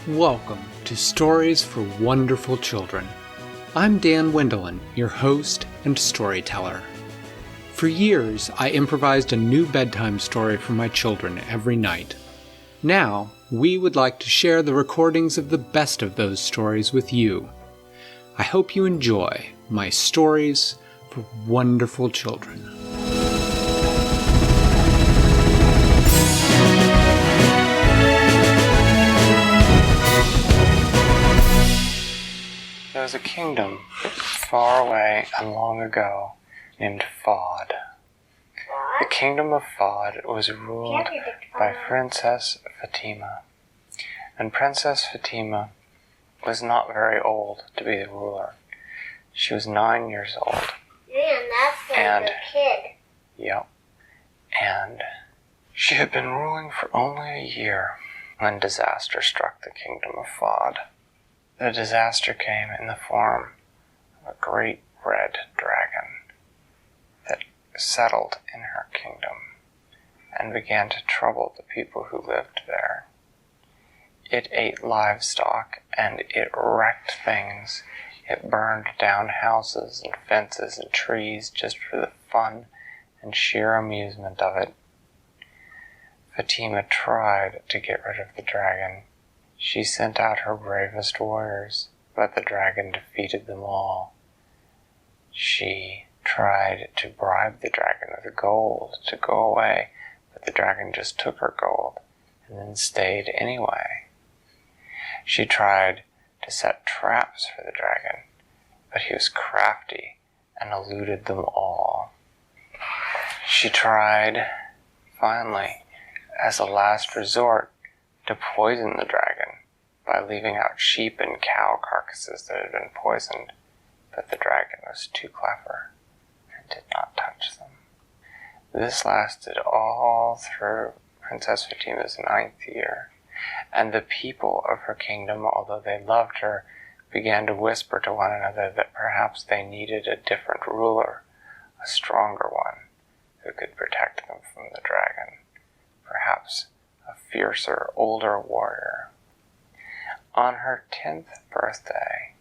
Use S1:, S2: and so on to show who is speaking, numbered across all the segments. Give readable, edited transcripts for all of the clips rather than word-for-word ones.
S1: Welcome to Stories for Wonderful Children. I'm Dan Wendelin, your host and storyteller. For years, I improvised a new bedtime story for my children every night. Now, we would like to share the recordings of the best of those stories with you. I hope you enjoy my Stories for Wonderful Children. There was a kingdom far away and long ago named Fahd. The kingdom of Fahd was ruled by Princess Fatima. And Princess Fatima was not very old to be the ruler. She was 9 years old.
S2: Man, that's like a kid.
S1: Yep. And she had been ruling for only a year when disaster struck the kingdom of Fahd. The disaster came in the form of a great red dragon that settled in her kingdom and began to trouble the people who lived there. It ate livestock and it wrecked things. It burned down houses and fences and trees just for the fun and sheer amusement of it. Fatima tried to get rid of the dragon. She sent out her bravest warriors, but the dragon defeated them all. She tried to bribe the dragon with gold to go away, but the dragon just took her gold and then stayed anyway. She tried to set traps for the dragon, but he was crafty and eluded them all. She tried, finally, as a last resort, to poison the dragon by leaving out sheep and cow carcasses that had been poisoned, but the dragon was too clever and did not touch them. This lasted all through Princess Fatima's 9th year, and the people of her kingdom, although they loved her, began to whisper to one another that perhaps they needed a different ruler, a stronger one, who could protect them from the dragon, perhaps a fiercer, older warrior. On her 10th birthday,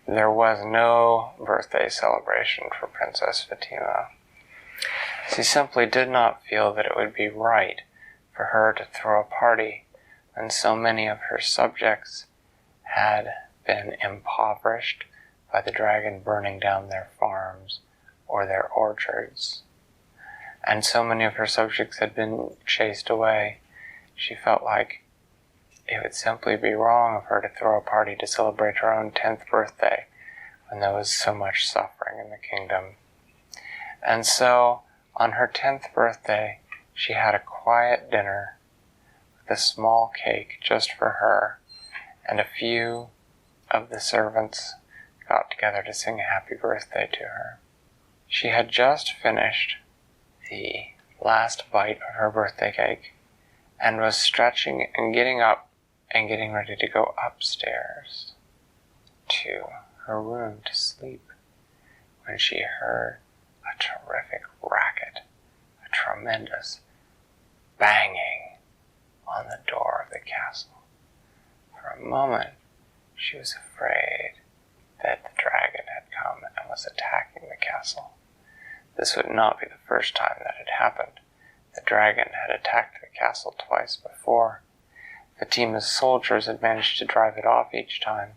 S1: there was no birthday celebration for Princess Fatima. She simply did not feel that it would be right for her to throw a party when so many of her subjects had been impoverished by the dragon burning down their farms or their orchards, and so many of her subjects had been chased away. She felt like it would simply be wrong of her to throw a party to celebrate her own 10th birthday when there was so much suffering in the kingdom. And so, on her 10th birthday, she had a quiet dinner with a small cake just for her, and a few of the servants got together to sing a happy birthday to her. She had just finished the last bite of her birthday cake and was stretching and getting up and getting ready to go upstairs to her room to sleep when she heard a terrific racket, a tremendous banging on the door of the castle. For a moment, she was afraid that the dragon had come and was attacking the castle. This would not be the first time that had happened. The dragon had attacked the castle twice before. Fatima's soldiers had managed to drive it off each time.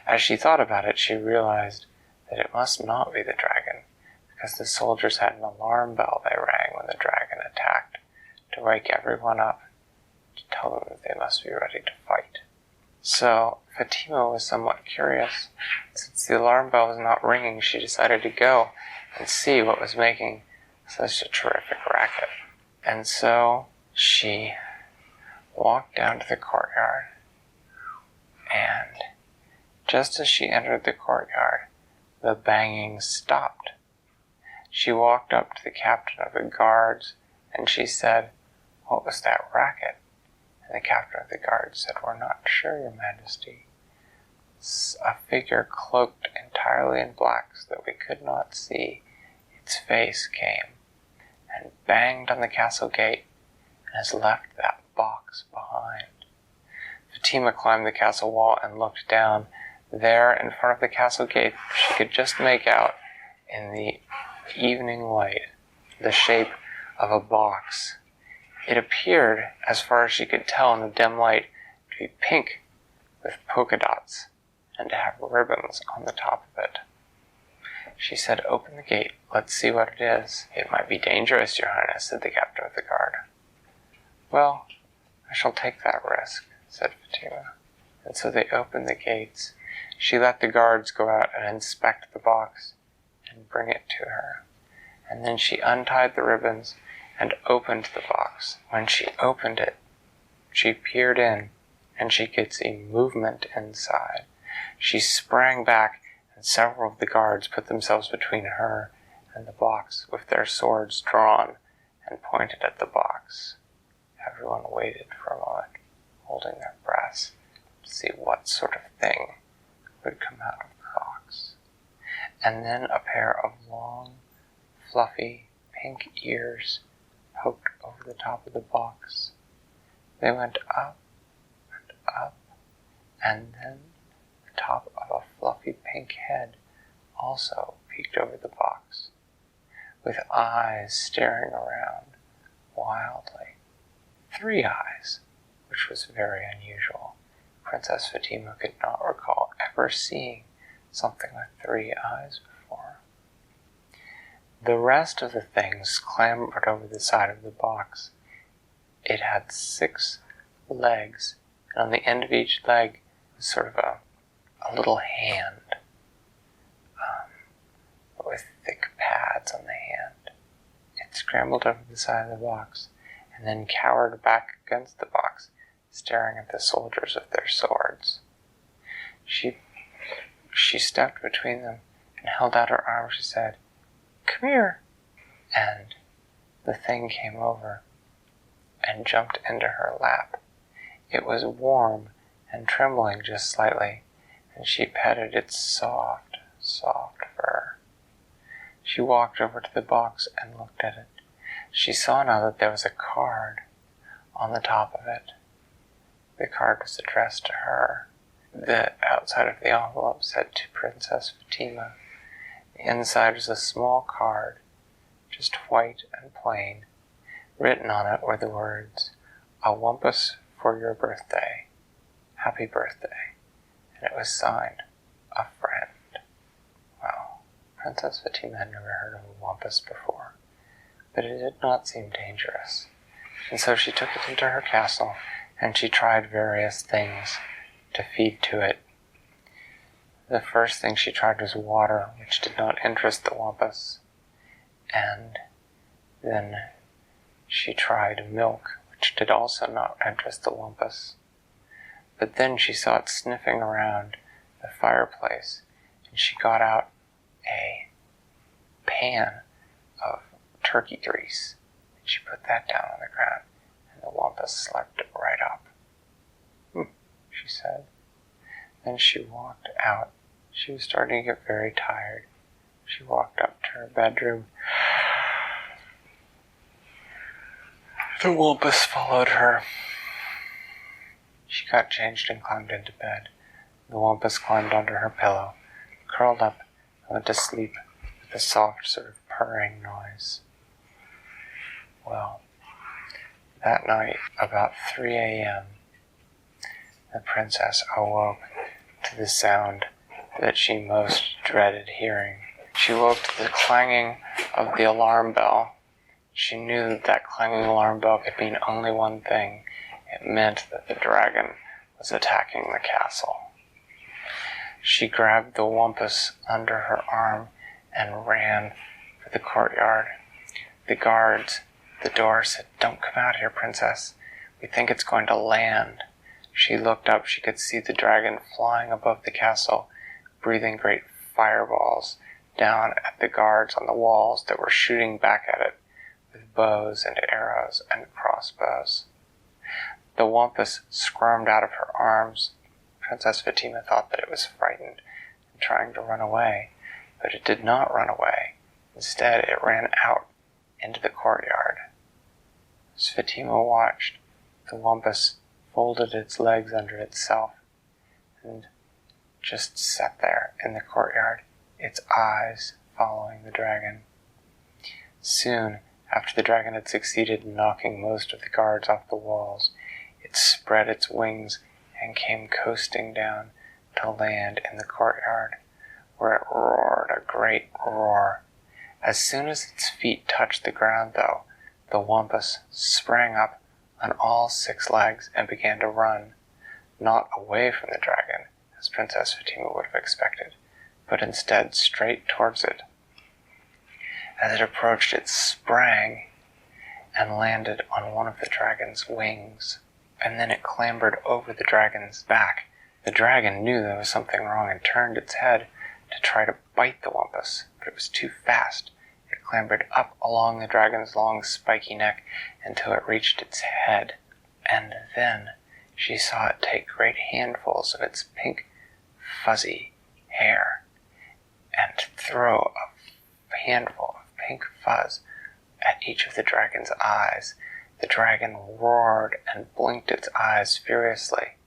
S1: As she thought about it, she realized that it must not be the dragon, because the soldiers had an alarm bell they rang when the dragon attacked to wake everyone up, to tell them that they must be ready to fight. So Fatima was somewhat curious. Since the alarm bell was not ringing, she decided to go and see what was making such a terrific racket. And so she walked down to the courtyard, and just as she entered the courtyard, the banging stopped. She walked up to the captain of the guards, and she said, "What was that racket?" And the captain of the guards said, "We're not sure, Your Majesty." A figure cloaked entirely in black so that we could not see its face came and banged on the castle gate and has left that box behind. Fatima climbed the castle wall and looked down. There, in front of the castle gate, she could just make out, in the evening light, the shape of a box. It appeared, as far as she could tell in the dim light, to be pink with polka dots, and to have ribbons on the top of it. She said, "Open the gate, let's see what it is." "It might be dangerous, Your Highness," said the captain of the guard. "Well, I shall take that risk," said Fatima. And so they opened the gates. She let the guards go out and inspect the box and bring it to her. And then she untied the ribbons and opened the box. When she opened it, she peered in, and she could see movement inside. She sprang back, and several of the guards put themselves between her and the box with their swords drawn and pointed at the box. Everyone waited for a moment, holding their breaths to see what sort of thing would come out of the box. And then a pair of long, fluffy, pink ears poked over the top of the box. They went up and up, and then the top of a fluffy pink head also peeked over the box, with eyes staring around wildly. 3 eyes, which was very unusual. Princess Fatima could not recall ever seeing something with 3 eyes before. The rest of the things clambered over the side of the box. It had 6 legs, and on the end of each leg was sort of a little hand, with thick pads on the hand. It scrambled over the side of the box, and then cowered back against the box, staring at the soldiers with their swords. She stepped between them and held out her arm. She said, "Come here." And the thing came over and jumped into her lap. It was warm and trembling just slightly, and she petted its soft, soft fur. She walked over to the box and looked at it. She saw now that there was a card on the top of it. The card was addressed to her. The outside of the envelope said, "To Princess Fatima." The inside was a small card, just white and plain. Written on it were the words, "A Wumpus for your birthday. Happy birthday." And it was signed, "A friend." Well, Princess Fatima had never heard of a Wumpus before, but it did not seem dangerous. And so she took it into her castle, and she tried various things to feed to it. The first thing she tried was water, which did not interest the Wumpus. And then she tried milk, which did also not interest the Wumpus. But then she saw it sniffing around the fireplace, and she got out a pan of turkey grease, and she put that down on the ground, and the Wumpus slept right up. She said. Then she walked out. She was starting to get very tired. She walked up to her bedroom. The Wumpus followed her. She got changed and climbed into bed. The Wumpus climbed under her pillow, curled up, and went to sleep with a soft sort of purring noise. Well, that night, about 3 a.m., the princess awoke to the sound that she most dreaded hearing. She woke to the clanging of the alarm bell. She knew that that clanging alarm bell could mean only one thing. It meant that the dragon was attacking the castle. She grabbed the Wumpus under her arm and ran for the courtyard. The guards at the door said, "Don't come out here, princess. We think it's going to land." She looked up. She could see the dragon flying above the castle, breathing great fireballs down at the guards on the walls that were shooting back at it with bows and arrows and crossbows. The Wumpus squirmed out of her arms. Princess Fatima thought that it was frightened and trying to run away, but it did not run away. Instead, it ran out into the courtyard. As Fatima watched, the Wumpus folded its legs under itself, and just sat there in the courtyard, its eyes following the dragon. Soon, after the dragon had succeeded in knocking most of the guards off the walls, it spread its wings and came coasting down to land in the courtyard, where it roared a great roar. As soon as its feet touched the ground, though, the Wumpus sprang up on all 6 legs and began to run, not away from the dragon, as Princess Fatima would have expected, but instead straight towards it. As it approached, it sprang and landed on one of the dragon's wings, and then it clambered over the dragon's back. The dragon knew there was something wrong and turned its head to try to bite the Wumpus, but it was too fast. It clambered up along the dragon's long spiky neck until it reached its head, and then she saw it take great handfuls of its pink, fuzzy hair and throw a handful of pink fuzz at each of the dragon's eyes. The dragon roared and blinked its eyes furiously,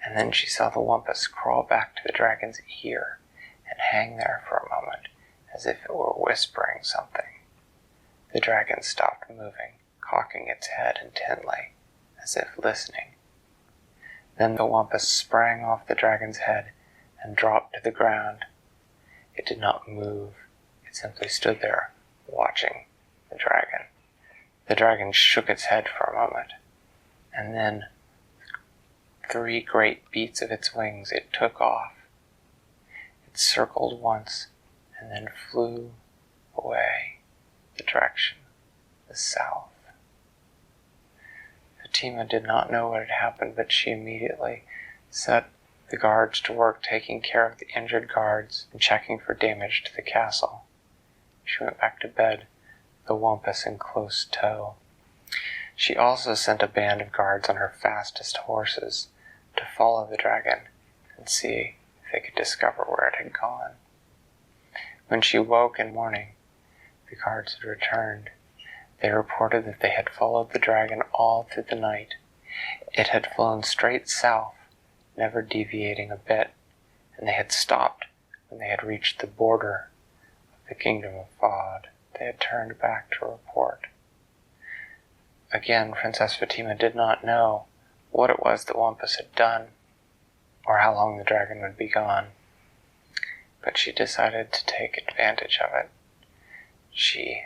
S1: and then she saw the Wumpus crawl back to the dragon's ear and hang there for a moment as if it were whispering something. The dragon stopped moving, cocking its head intently, as if listening. Then the Wumpus sprang off the dragon's head and dropped to the ground. It did not move. It simply stood there, watching the dragon. The dragon shook its head for a moment, and then 3 great beats of its wings it took off. It circled once, and then flew away, the direction, the south. Fatima did not know what had happened, but she immediately set the guards to work taking care of the injured guards and checking for damage to the castle. She went back to bed, the Wumpus in close tow. She also sent a band of guards on her fastest horses to follow the dragon and see if they could discover where it had gone. When she woke in morning, the guards had returned. They reported that they had followed the dragon all through the night. It had flown straight south, never deviating a bit, and they had stopped when they had reached the border of the kingdom of Fahd. They had turned back to report. Again, Princess Fatima did not know what it was the Wumpus had done, or how long the dragon would be gone, but she decided to take advantage of it. She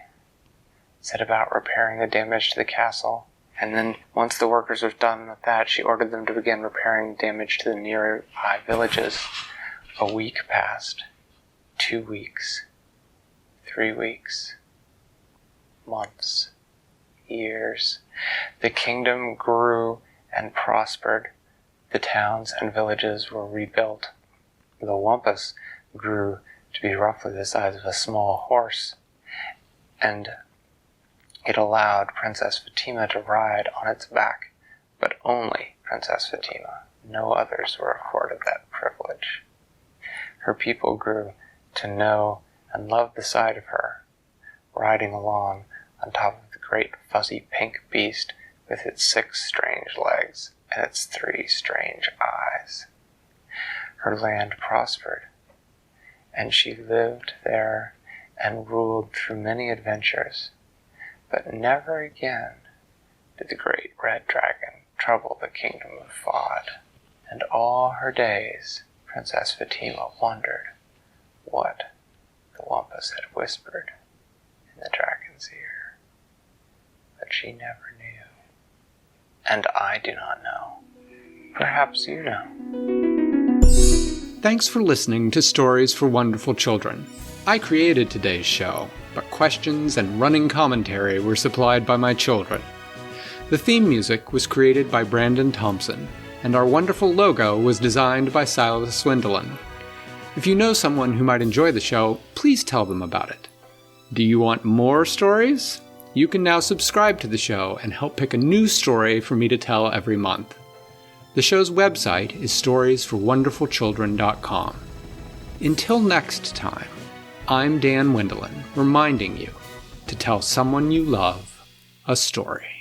S1: set about repairing the damage to the castle, and then once the workers were done with that, she ordered them to begin repairing damage to the nearby villages. A week passed, 2 weeks, 3 weeks, months, years. The kingdom grew and prospered. The towns and villages were rebuilt. The Wumpus grew to be roughly the size of a small horse, and it allowed Princess Fatima to ride on its back, but only Princess Fatima. No others were afforded that privilege. Her people grew to know and love the sight of her, riding along on top of the great fuzzy pink beast with its 6 strange legs and its 3 strange eyes. Her land prospered, and she lived there and ruled through many adventures, but never again did the great red dragon trouble the kingdom of Fahd. And all her days, Princess Fatima wondered what the Wumpus had whispered in the dragon's ear. But she never knew. And I do not know. Perhaps you know.
S3: Thanks for listening to Stories for Wonderful Children. I created today's show, but questions and running commentary were supplied by my children. The theme music was created by Brandon Thompson, and our wonderful logo was designed by Silas Swindelin. If you know someone who might enjoy the show, please tell them about it. Do you want more stories? You can now subscribe to the show and help pick a new story for me to tell every month. The show's website is storiesforwonderfulchildren.com. Until next time, I'm Dan Wendelin, reminding you to tell someone you love a story.